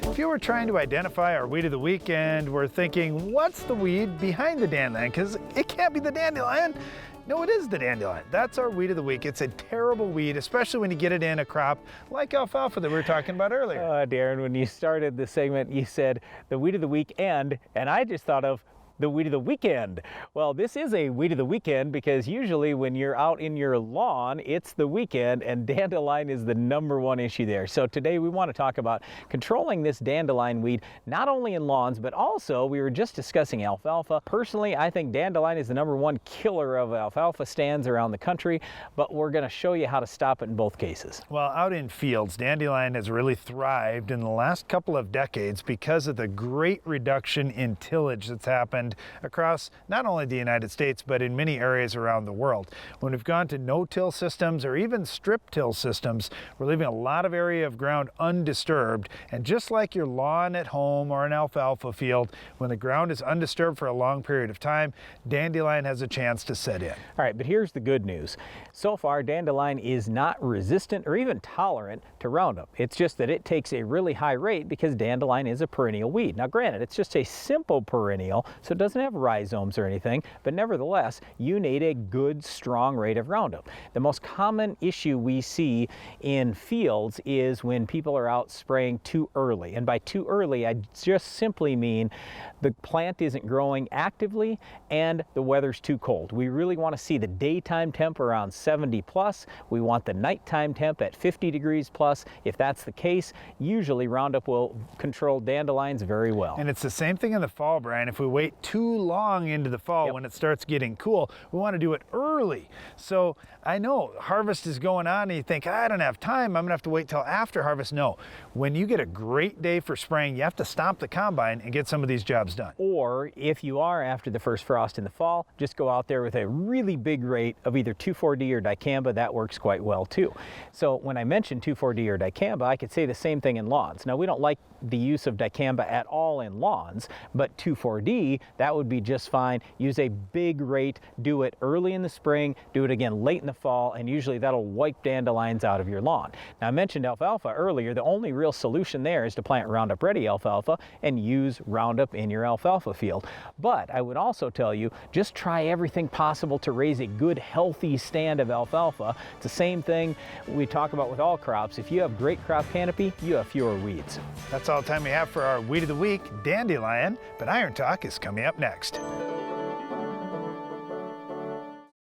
If you were trying to identify our weed of the week and we're thinking, what's the weed behind the dandelion? Because it can't be the dandelion. No, it is the dandelion. That's our weed of the week. It's a terrible weed, especially when you get it in a crop like alfalfa that we were talking about earlier. Darren, when you started the segment, you said the weed of the week and I just thought of the weed of the weekend. Well, this is a weed of the weekend because usually when you're out in your lawn, it's the weekend and dandelion is the #1 issue there. So today we want to talk about controlling this dandelion weed, not only in lawns, but also we were just discussing alfalfa. Personally, I think dandelion is the #1 killer of alfalfa stands around the country, but we're going to show you how to stop it in both cases. Well, out in fields, dandelion has really thrived in the last couple of decades because of the great reduction in tillage that's happened across not only the United States, but in many areas around the world. When we've gone to no-till systems or even strip-till systems, we're leaving a lot of area of ground undisturbed. And just like your lawn at home or an alfalfa field, when the ground is undisturbed for a long period of time, dandelion has a chance to set in. All right, but here's the good news. So far, dandelion is not resistant or even tolerant to Roundup. It's just that it takes a really high rate because dandelion is a perennial weed. Now, granted, it's just a simple perennial, so it doesn't have rhizomes or anything, but nevertheless, you need a good, strong rate of Roundup. The most common issue we see in fields is when people are out spraying too early. And by too early, I just simply mean the plant isn't growing actively and the weather's too cold. We really want to see the daytime temp around 70 plus. We want the nighttime temp at 50 degrees plus. If that's the case, usually Roundup will control dandelions very well. And it's the same thing in the fall, Brian. If we wait too long into the fall when it starts getting cool, we want to do it early. So I know harvest is going on and you think, I don't have time, I'm gonna have to wait till after harvest. No, when you get a great day for spraying, you have to stop the combine and get some of these jobs done. Or if you are after the first frost in the fall, just go out there with a really big rate of either 2,4-D or dicamba. That works quite well too. So when I mentioned 2,4-D or dicamba, I could say the same thing in lawns. Now, we don't like the use of dicamba at all in lawns, but 2,4-D, that would be just fine. Use a big rate, do it early in the spring, do it again late in the fall, and usually that'll wipe dandelions out of your lawn. Now, I mentioned alfalfa earlier. The only real solution there is to plant Roundup Ready alfalfa and use Roundup in your alfalfa field. But I would also tell you, just try everything possible to raise a good, healthy stand of alfalfa. It's the same thing we talk about with all crops. If you have great crop canopy, you have fewer weeds. That's all the time we have for our Weed of the Week, dandelion, but Iron Talk is coming up next.